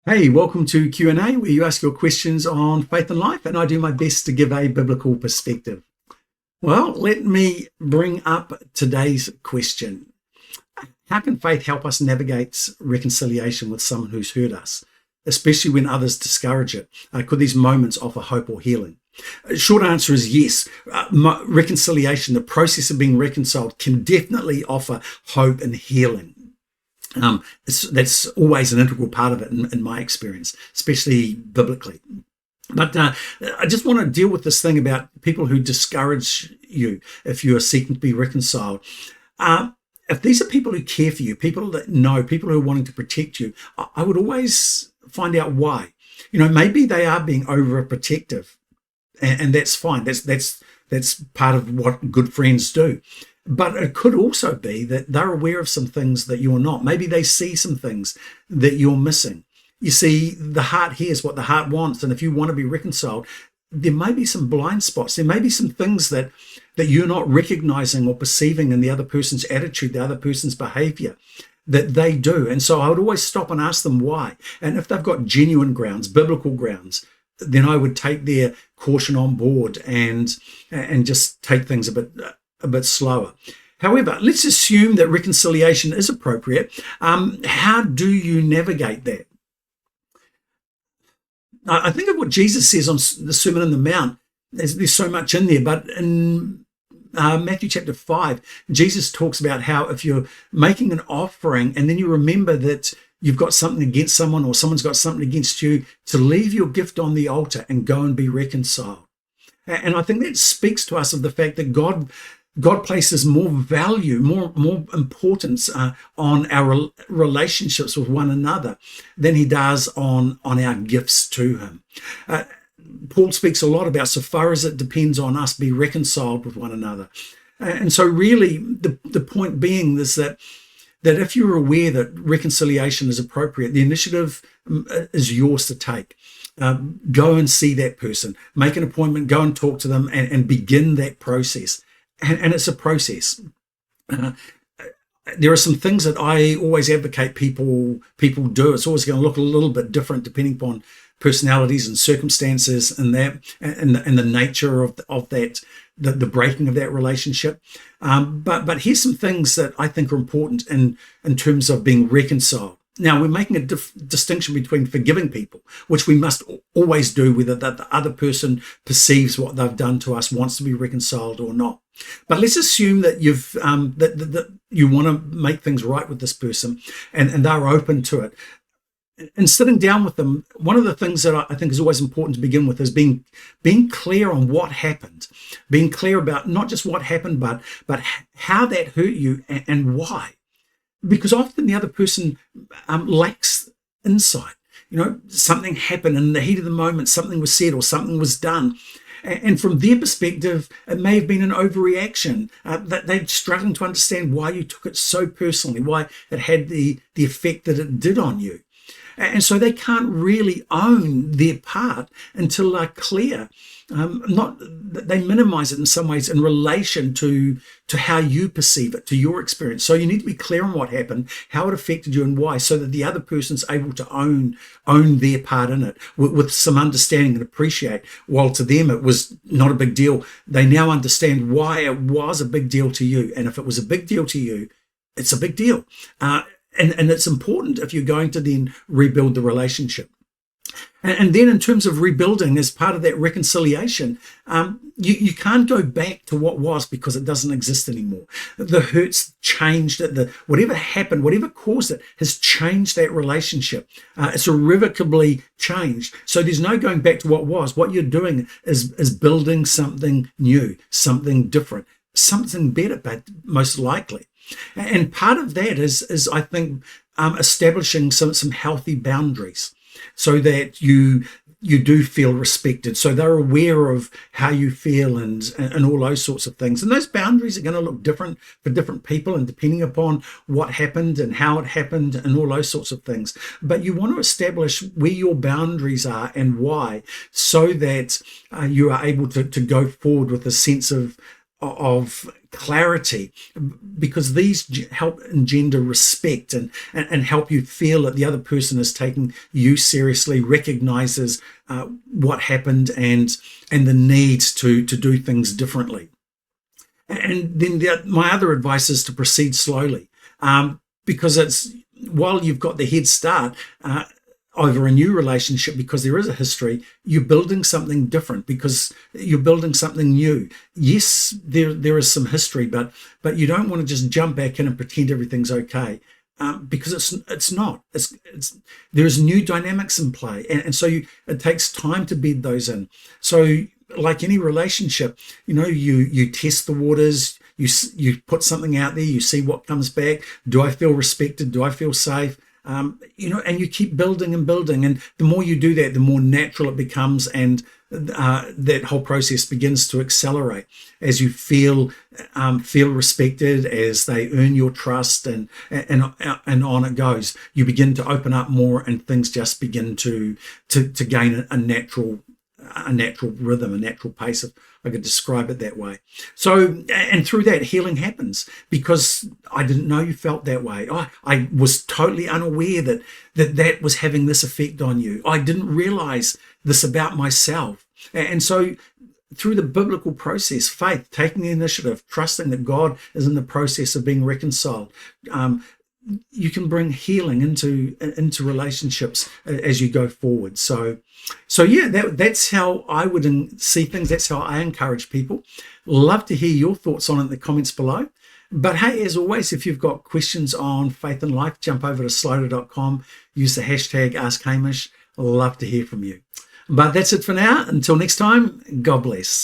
Hey, welcome to Q&A, where you ask your questions on faith and life, and I do my best to give a biblical perspective. Well, let me bring up today's question. How can faith help us navigate reconciliation with someone who's hurt us, especially when others discourage it? Could these moments offer hope or healing? Short answer is yes. Reconciliation, the process of being reconciled, can definitely offer hope and healing. That's always an integral part of it in my experience, especially biblically. But I just want to deal with this thing about people who discourage you if you are seeking to be reconciled. If these are people who care for you, people that know, people who are wanting to protect you, I would always find out why. Maybe they are being overprotective, and that's fine. That's part of what good friends do. But it could also be that they're aware of some things that you're not. Maybe they see some things that you're missing. You see, the heart hears what the heart wants. And if you want to be reconciled, there may be some blind spots. There may be some things that you're not recognizing or perceiving in the other person's attitude, the other person's behavior that they do. And so I would always stop and ask them why. And if they've got genuine grounds, biblical grounds, then I would take their caution on board and just take things a bit slower. However, let's assume that reconciliation is appropriate. How do you navigate that? I think of what Jesus says on the Sermon on the Mount. There's so much in there, but in Matthew chapter 5, Jesus talks about how if you're making an offering and then you remember that you've got something against someone or someone's got something against you, to leave your gift on the altar and go and be reconciled. And I think that speaks to us of the fact that God places more value, more importance on our relationships with one another than he does on our gifts to him. Paul speaks a lot about, so far as it depends on us, be reconciled with one another. And so really the point being is that if you're aware that reconciliation is appropriate, the initiative is yours to take. Go and see that person, make an appointment, go and talk to them and begin that process. And it's a process. There are some things that I always advocate people do. It's always going to look a little bit different depending upon personalities and circumstances and the nature of that, the breaking of that relationship. But here's some things that I think are important in terms of being reconciled. Now, we're making a distinction between forgiving people, which we must always do, whether the other person perceives what they've done to us, wants to be reconciled or not. But let's assume that that you want to make things right with this person and they're open to it. And sitting down with them, one of the things that I think is always important to begin with is being clear on what happened, being clear about not just what happened, but how that hurt you and why. Because often the other person lacks insight. Something happened in the heat of the moment, something was said or something was done. And from their perspective, it may have been an overreaction, that they're struggling to understand why you took it so personally, why it had the effect that it did on you. And so they can't really own their part until they're clear. They minimize it in some ways in relation to how you perceive it, to your experience. So you need to be clear on what happened, how it affected you and why, so that the other person's able to own their part in it with some understanding and appreciate. While to them it was not a big deal, they now understand why it was a big deal to you. And if it was a big deal to you, it's a big deal. And it's important if you're going to then rebuild the relationship. And then in terms of rebuilding, as part of that reconciliation, you can't go back to what was because it doesn't exist anymore. The hurt's changed it. Whatever happened, whatever caused it, has changed that relationship. It's irrevocably changed. So there's no going back to what was. What you're doing is building something new, something different, something better, but most likely. And part of that is I think, establishing some healthy boundaries so that you do feel respected. So they're aware of how you feel and all those sorts of things. And those boundaries are going to look different for different people and depending upon what happened and how it happened and all those sorts of things. But you want to establish where your boundaries are and why, so that you are able to go forward with a sense of clarity, because these help engender respect and help you feel that the other person is taking you seriously, recognizes what happened and the need to do things differently. And then my other advice is to proceed slowly, because it's while you've got the head start over a new relationship, because there is a history, you're building something different because you're building something new. Yes, there is some history, but you don't want to just jump back in and pretend everything's okay. Because it's not. There's new dynamics in play, and so it takes time to bed those in. So, like any relationship, you test the waters. You put something out there. You see what comes back. Do I feel respected? Do I feel safe? And you keep building and building, and the more you do that, the more natural it becomes, and that whole process begins to accelerate as you feel respected, as they earn your trust, and on it goes. You begin to open up more, and things just begin to gain a natural rhythm, a natural pace, if I could describe it that way. So, and through that, healing happens, because I didn't know you felt that way. I was totally unaware that was having this effect on you. I didn't realize this about myself. And so through the biblical process, faith, taking the initiative, trusting that God is in the process of being reconciled, you can bring healing into relationships as you go forward. So yeah, that's how I would see things. That's how I encourage people. Love to hear your thoughts on it in the comments below. But hey, as always, if you've got questions on faith and life, jump over to slido.com, use the hashtag askhamish. Love to hear from you. But that's it for now. Until next time, God bless.